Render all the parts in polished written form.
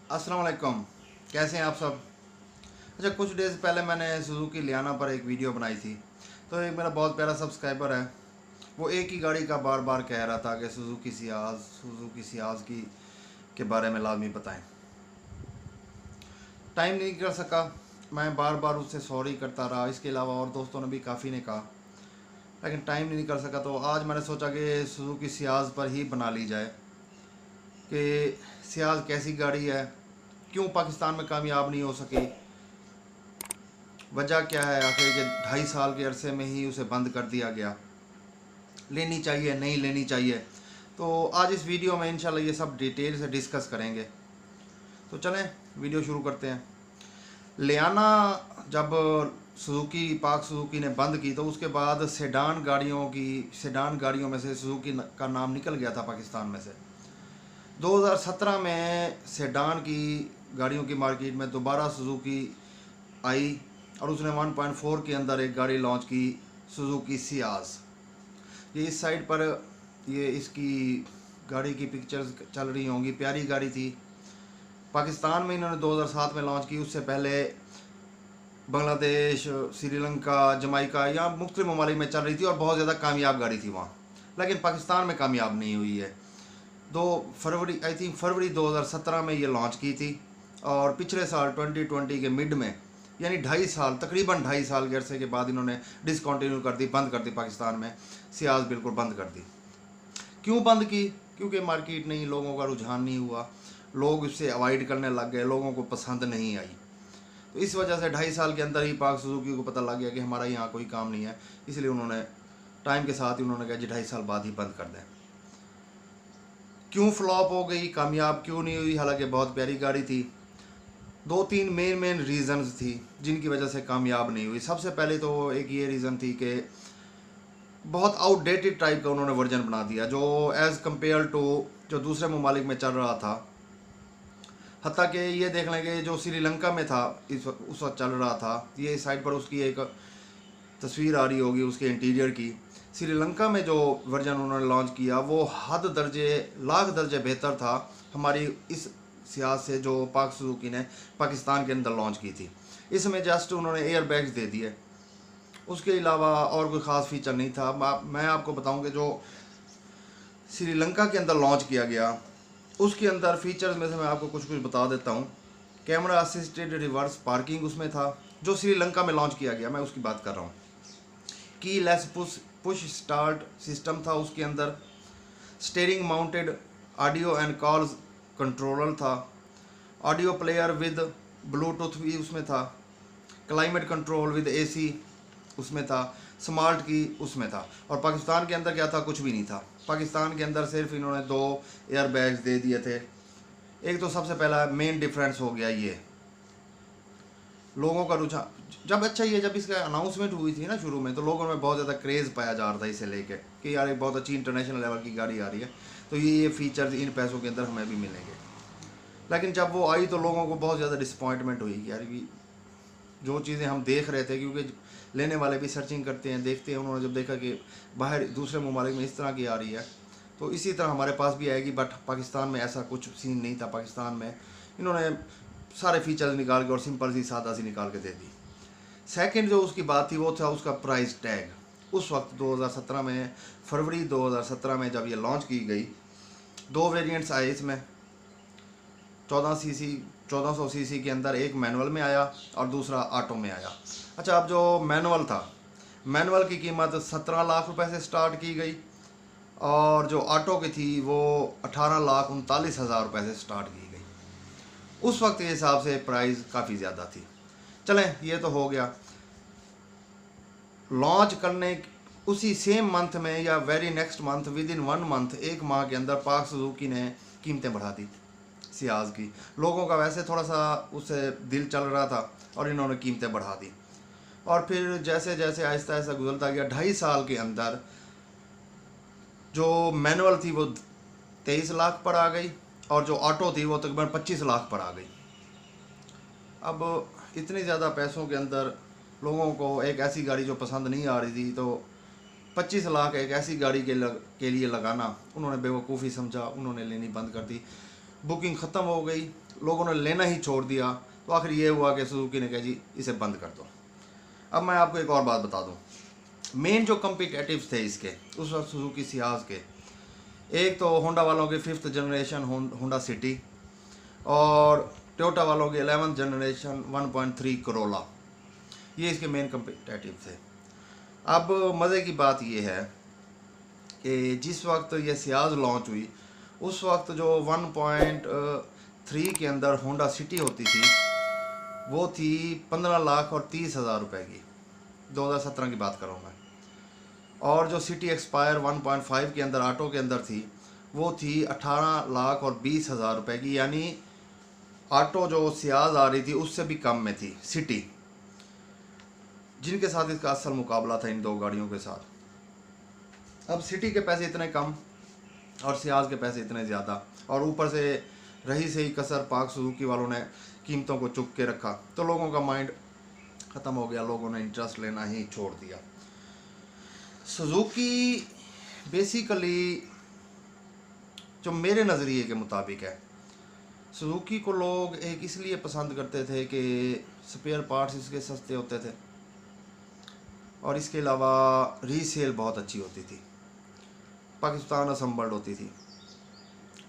अस्सलाम वालेकुम। कैसे हैं आप सब? अच्छा, कुछ डेज़ पहले मैंने सुजुकी लियाना पर एक वीडियो बनाई थी। तो एक मेरा बहुत प्यारा सब्सक्राइबर है, वो एक ही गाड़ी का बार बार कह रहा था कि सुजुकी सियाज की के बारे में लाजमी बताएं। टाइम नहीं कर सका, मैं बार बार उससे सॉरी करता रहा। इसके अलावा और दोस्तों ने भी काफ़ी ने कहा, लेकिन टाइम नहीं कर सका। तो आज मैंने सोचा कि सुजुकी सियाज पर ही बना ली जाए कि सियाज कैसी गाड़ी है, क्यों पाकिस्तान में कामयाब नहीं हो सकी, वजह क्या है आखिर के 2.5 साल के अरसे में ही उसे बंद कर दिया गया। लेनी चाहिए, नहीं लेनी चाहिए। तो आज इस वीडियो में इंशाल्लाह ये सब डिटेल से डिस्कस करेंगे। तो चलें वीडियो शुरू करते हैं। लियाना जब पाक सुजुकी ने बंद की तो उसके बाद सेडान गाड़ियों में से सुजुकी का नाम निकल गया था पाकिस्तान में से। 2017 में सेडान की गाड़ियों की मार्केट में दोबारा सुजुकी आई और उसने 1.4 के अंदर एक गाड़ी लॉन्च की, सुजुकी सियाज। ये इस साइड पर ये इसकी गाड़ी की पिक्चर्स चल रही होंगी। प्यारी गाड़ी थी। पाकिस्तान में इन्होंने 2007 में लॉन्च की। उससे पहले बांग्लादेश, श्रीलंका, जमाइका या मुख्तलिफ ममालिक में चल रही थी और बहुत ज़्यादा कामयाब गाड़ी थी वहाँ, लेकिन पाकिस्तान में कामयाब नहीं हुई है। 2 फरवरी 2017 में ये लॉन्च की थी और पिछले साल 2020 के मिड में, यानी 2.5 साल, तकरीबन 2.5 साल के अरसे के बाद इन्होंने डिसकंटिन्यू कर दी, बंद कर दी। पाकिस्तान में सियाज बिल्कुल बंद कर दी। क्यों बंद की? क्योंकि मार्केट नहीं, लोगों का रुझान नहीं हुआ, लोग इससे अवॉइड करने लग गए, लोगों को पसंद नहीं आई। तो इस वजह से 2.5 साल के अंदर ही पाक सुजुकी को पता लग गया कि हमारा यहाँ कोई काम नहीं है, इसलिए उन्होंने टाइम के साथ ही उन्होंने कहा जी 2.5 साल बाद ही बंद कर दें। क्यों फ्लॉप हो गई, कामयाब क्यों नहीं हुई? हालांकि बहुत प्यारी गाड़ी थी। 2-3 मेन रीज़न्स थी जिनकी वजह से कामयाब नहीं हुई। सबसे पहले तो एक ये रीज़न थी कि बहुत आउटडेटेड टाइप का उन्होंने वर्जन बना दिया, जो एज़ कम्पेयर टू जो दूसरे ममालिक में चल रहा था। हत्ता कि ये देख लेंगे जो श्रीलंका में था उस वक्त चल रहा था, ये इस साइड पर उसकी एक तस्वीर आ रही होगी उसके इंटीरियर की। श्रीलंका में जो वर्जन उन्होंने लॉन्च किया वो लाख दर्जे बेहतर था हमारी इस सियाज से जो पाक सुजुकी ने पाकिस्तान के अंदर लॉन्च की थी। इसमें जस्ट उन्होंने एयर बैग्स दे दिए, उसके अलावा और कोई ख़ास फीचर नहीं था। मैं आपको बताऊं कि जो श्रीलंका के अंदर लॉन्च किया गया उसके अंदर फीचर्स में से मैं आपको कुछ बता देता हूं। कैमरा असिस्टेड रिवर्स पार्किंग उसमें था, जो श्रीलंका में लॉन्च किया गया, मैं उसकी बात कर रहा हूँ। की लेस पुश स्टार्ट सिस्टम था उसके अंदर। Steering mounted audio and calls controller था। ऑडियो प्लेयर विद ब्लूटूथ भी उसमें था। क्लाइमेट कंट्रोल विद एसी उसमें था। स्मार्ट की उसमें था। और पाकिस्तान के अंदर क्या था? कुछ भी नहीं था। पाकिस्तान के अंदर सिर्फ इन्होंने 2 एयर बैग्स दे दिए थे। एक तो सबसे पहला मेन डिफरेंस हो गया ये लोगों का रुझान जब इसका अनाउंसमेंट हुई थी ना शुरू में, तो लोगों में बहुत ज़्यादा क्रेज़ पाया जा रहा था इसे लेके कि यार एक बहुत अच्छी इंटरनेशनल लेवल की गाड़ी आ रही है, तो ये फीचर्स इन पैसों के अंदर हमें भी मिलेंगे। लेकिन जब वो आई तो लोगों को बहुत ज़्यादा डिसपॉइंटमेंट हुई कि यार जो चीज़ें हम देख रहे थे, क्योंकि लेने वाले भी सर्चिंग करते हैं, देखते हैं। उन्होंने जब देखा कि बाहर दूसरे ममालिक में इस तरह की आ रही है तो इसी तरह हमारे पास भी आएगी, बट पाकिस्तान में ऐसा कुछ सीन नहीं था। पाकिस्तान में इन्होंने सारे फीचर्स निकाल के और सिंपल सी सादा सी निकाल के दे दी। सेकंड जो उसकी बात थी वो था उसका प्राइस टैग। उस वक्त 2017 में, फरवरी 2017 में जब ये लॉन्च की गई, 2 वेरिएंट्स आए इसमें। 1400 सीसी के अंदर एक मैनुअल में आया और दूसरा ऑटो में आया। अच्छा, अब जो मैनुअल था, मैनुअल की कीमत 17 लाख रुपए से स्टार्ट की गई और जो ऑटो की थी वो 18,39,000 रुपये से स्टार्ट की गई। उस वक्त के हिसाब से प्राइस काफ़ी ज़्यादा थी। चलें, ये तो हो गया। लॉन्च करने उसी सेम मंथ में या very next month, with in 1 month, 1 माह के अंदर पाक सुजुकी ने कीमतें बढ़ा दी सियाज की। लोगों का वैसे थोड़ा सा उससे दिल चल रहा था और इन्होंने कीमतें बढ़ा दी। और फिर जैसे जैसे आहिस्ता आहिस्ता गुजरता गया, 2.5 साल के अंदर जो मैनुअल थी वो 23 लाख पर आ गई और जो ऑटो थी वो तकरीबन 25 लाख पर आ गई। अब इतने ज़्यादा पैसों के अंदर लोगों को एक ऐसी गाड़ी जो पसंद नहीं आ रही थी, तो 25 लाख एक ऐसी गाड़ी के लिए लगाना उन्होंने बेवकूफ़ी समझा, उन्होंने लेनी बंद कर दी। बुकिंग ख़त्म हो गई। लोगों ने लेना ही छोड़ दिया। तो आखिर ये हुआ कि सुजुकी ने कहा जी इसे बंद कर दो। अब मैं आपको एक और बात बता दूं, मेन जो कम्पिटेटिव्स थे इसके उस वक्त सुजुकी सियाज के, एक तो होंडा वालों के 5th जनरेशन होंडा सिटी और टोयोटा वालों के 11th जनरेशन 1.3 करोला, ये इसके मेन कम्पिटेटिव थे। अब मज़े की बात ये है कि जिस वक्त ये सियाज लॉन्च हुई उस वक्त जो 1.3 के अंदर होंडा सिटी होती थी वो थी 15,30,000 रुपये की, 2017 की बात कर रहा हूँ मैं। और जो सिटी एक्सपायर 1.5 के अंदर ऑटो के अंदर थी वो थी 18,20,000 रुपये की, यानी ऑटो जो सियाज आ रही थी उससे भी कम में थी सिटी, जिनके साथ इसका असल मुकाबला था इन दो गाड़ियों के साथ। अब सिटी के पैसे इतने कम और सियाज के पैसे इतने ज़्यादा, और ऊपर से रही से ही कसर पाक सुजुकी वालों ने कीमतों को चुप के रखा, तो लोगों का माइंड ख़त्म हो गया, लोगों ने इंटरेस्ट लेना ही छोड़ दिया। सुजुकी बेसिकली जो मेरे नज़रिए के मुताबिक है, सुजुकी को लोग एक इसलिए पसंद करते थे कि स्पेयर पार्ट्स इसके सस्ते होते थे और इसके अलावा रीसेल बहुत अच्छी होती थी, पाकिस्तान असम्बल्ड होती थी।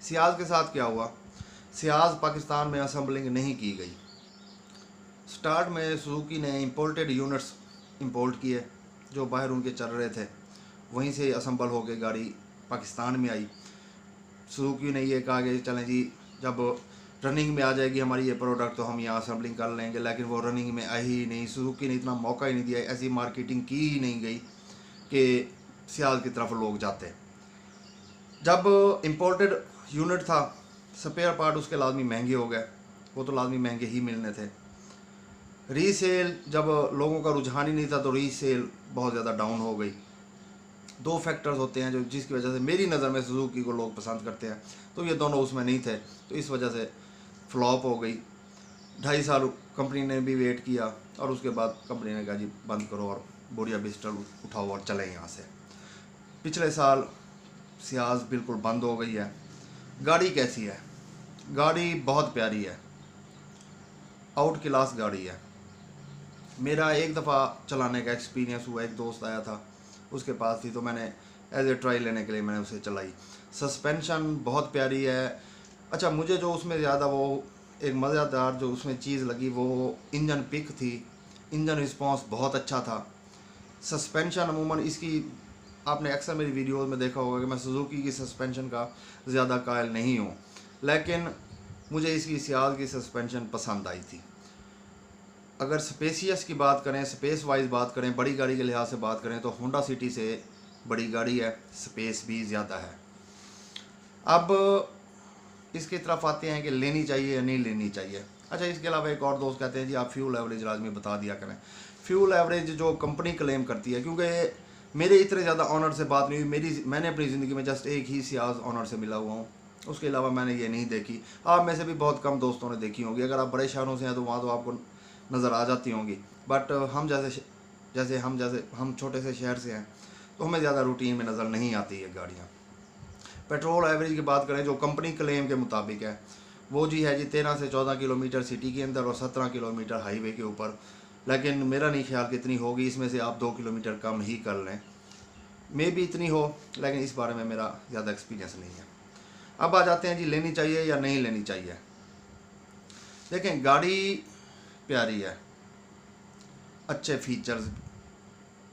सियाज के साथ क्या हुआ, सियाज पाकिस्तान में असम्बलिंग नहीं की गई। स्टार्ट में सुजुकी ने इंपोर्टेड यूनिट्स इंपोर्ट किए जो बाहर उनके चल रहे थे, वहीं से असम्बल होकर गाड़ी पाकिस्तान में आई। सुजुकी ने ये कहा कि चलें जी जब रनिंग में आ जाएगी हमारी ये प्रोडक्ट तो हम यहाँ असम्बलिंग कर लेंगे, लेकिन वो रनिंग में आई ही नहीं। सुजुकी ने इतना मौका ही नहीं दिया, ऐसी मार्केटिंग की ही नहीं गई कि सियाज की तरफ लोग जाते। जब इंपोर्टेड यूनिट था स्पेयर पार्ट उसके लाजमी महंगे हो गए, वो तो लाजमी महंगे ही मिलने थे। रीसेल जब लोगों का रुझान ही नहीं था तो रीसेल बहुत ज़्यादा डाउन हो गई। दो फैक्टर्स होते हैं जो जिसकी वजह से मेरी नज़र में सुजुकी को लोग पसंद करते हैं, तो ये दोनों उसमें नहीं थे, तो इस वजह से फ्लॉप हो गई। 2.5 साल कंपनी ने भी वेट किया और उसके बाद कंपनी ने कहा जी बंद करो और बोरिया बिस्टल उठाओ और चले यहाँ से। पिछले साल सियाज बिल्कुल बंद हो गई है। गाड़ी कैसी है, गाड़ी बहुत प्यारी है, आउट क्लास गाड़ी है। मेरा एक दफ़ा चलाने का एक्सपीरियंस हुआ, एक दोस्त आया था उसके पास थी तो मैंने एज ए ट्राई लेने के लिए मैंने उसे चलाई। सस्पेंशन बहुत प्यारी है। अच्छा, मुझे जो उसमें ज़्यादा वो एक मज़ेदार जो उसमें चीज़ लगी वो इंजन पिक थी, इंजन रिस्पांस बहुत अच्छा था। सस्पेंशन अमूमन इसकी आपने अक्सर मेरी वीडियोस में देखा होगा कि मैं सुजुकी की सस्पेंशन का ज़्यादा कायल नहीं हूँ, लेकिन मुझे इसकी सियाज की सस्पेंशन पसंद आई थी। अगर स्पेसियस की बात करें, स्पेस वाइज बात करें, बड़ी गाड़ी के लिहाज से बात करें तो होंडा सिटी से बड़ी गाड़ी है, स्पेस भी ज़्यादा है। अब इसकी तरफ आते हैं कि लेनी चाहिए या नहीं लेनी चाहिए। अच्छा, इसके अलावा एक और दोस्त कहते हैं जी आप फ्यूल एवरेज लाजमी बता दिया करें। फ्यूल एवरेज जो कंपनी क्लेम करती है, क्योंकि मेरे इतने ज़्यादा ऑनर से बात नहीं हुई, मैंने अपनी ज़िंदगी में जस्ट एक ही सियाज ऑनर से मिला हुआ हूँ, उसके अलावा मैंने ये नहीं देखी। आप में से भी बहुत कम दोस्तों ने देखी होंगी, अगर आप बड़े शहरों से हैं तो वहाँ तो आपको नज़र आ जाती होंगी, बट हम छोटे से शहर से हैं तो हमें ज़्यादा रूटीन में नज़र नहीं आती है गाड़ियाँ। पेट्रोल एवरेज की बात करें जो कंपनी क्लेम के मुताबिक है वो जी है जी 13 से 14 किलोमीटर सिटी के अंदर और 17 किलोमीटर हाईवे के ऊपर, लेकिन मेरा नहीं ख्याल कितनी होगी, इसमें से आप 2 किलोमीटर कम ही कर लें, मे भी इतनी हो, लेकिन इस बारे में मेरा ज़्यादा एक्सपीरियंस नहीं है। अब आ जाते हैं जी लेनी चाहिए या नहीं लेनी चाहिए। देखें, गाड़ी प्यारी है, अच्छे फीचर्स,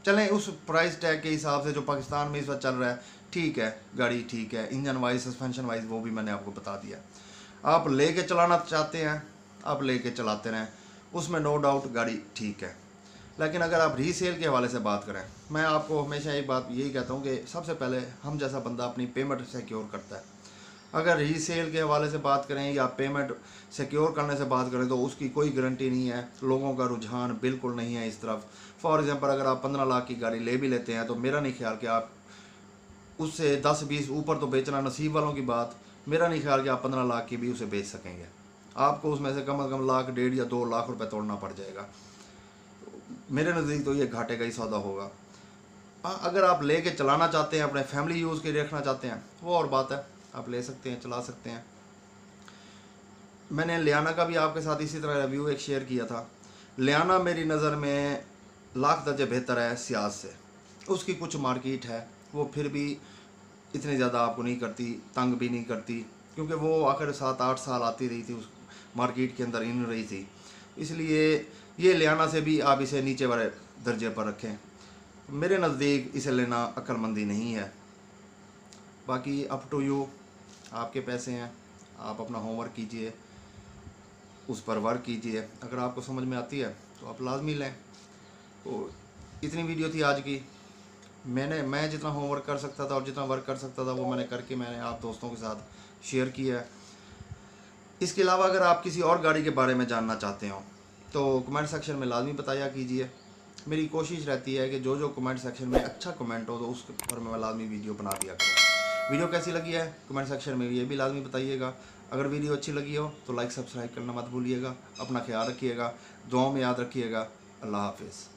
चलें उस प्राइस टैग के हिसाब से जो पाकिस्तान में इस वक्त चल रहा है ठीक है, गाड़ी ठीक है, इंजन वाइज सस्पेंशन वाइज वो भी मैंने आपको बता दिया। आप ले के चलाना चाहते हैं आप ले के चलाते रहें, उसमें नो डाउट गाड़ी ठीक है। लेकिन अगर आप रीसेल के हवाले से बात करें, मैं आपको हमेशा एक बात यही कहता हूँ कि सबसे पहले हम जैसा बंदा अपनी पेमेंट सिक्योर करता है। अगर रीसेल के हवाले से बात करें या पेमेंट सिक्योर करने से बात करें तो उसकी कोई गारंटी नहीं है, लोगों का रुझान बिल्कुल नहीं है इस तरफ। फॉर एग्जांपल अगर आप 15 लाख की गाड़ी ले भी लेते हैं तो मेरा नहीं ख्याल कि आप उससे 10-20 ऊपर तो बेचना नसीब वालों की बात, मेरा नहीं ख्याल कि आप 15 लाख की भी उसे बेच सकेंगे। आपको उसमें से कम लाख, 1.5 या 2 लाख रुपए तोड़ना पड़ जाएगा। मेरे नज़दीक तो ये घाटे का ही सौदा होगा। अगर आप ले के चलाना चाहते हैं, अपने फैमिली यूज़ के लिए रखना चाहते हैं, वो और बात है, आप ले सकते हैं, चला सकते हैं। मैंने लियाना का भी आपके साथ इसी तरह रिव्यू एक शेयर किया था। लियाना मेरी नज़र में लाख दर्जे बेहतर है सियाज से। उसकी कुछ मार्केट है, वो फिर भी इतनी ज़्यादा आपको नहीं करती, तंग भी नहीं करती, क्योंकि वो आखिर 7-8 साल आती रही थी, उस मार्केट के अंदर इन रही थी। इसलिए ये लियाना से भी आप इसे नीचे वाले दर्जे पर रखें। मेरे नज़दीक इसे लेना अक्लमंदी नहीं है। बाकी अप टू यू, आपके पैसे हैं, आप अपना होमवर्क कीजिए, उस पर वर्क कीजिए। अगर आपको समझ में आती है तो आप लाजमी लें। तो इतनी वीडियो थी आज की। मैं जितना होमवर्क कर सकता था और जितना वर्क कर सकता था वो मैंने करके मैंने आप दोस्तों के साथ शेयर किया है। इसके अलावा अगर आप किसी और गाड़ी के बारे में जानना चाहते हो तो कमेंट सेक्शन में लाजमी बताया कीजिए। मेरी कोशिश रहती है कि जो जो कमेंट सेक्शन में अच्छा कमेंट हो तो उस पर मैं लाजमी वीडियो बना दिया करूँ। वीडियो कैसी लगी है कमेंट सेक्शन में ये भी लाजमी बताइएगा। अगर वीडियो अच्छी लगी हो तो लाइक सब्सक्राइब करना मत भूलिएगा। अपना ख्याल रखिएगा, दुआओं में याद रखिएगा। अल्लाह हाफिज़।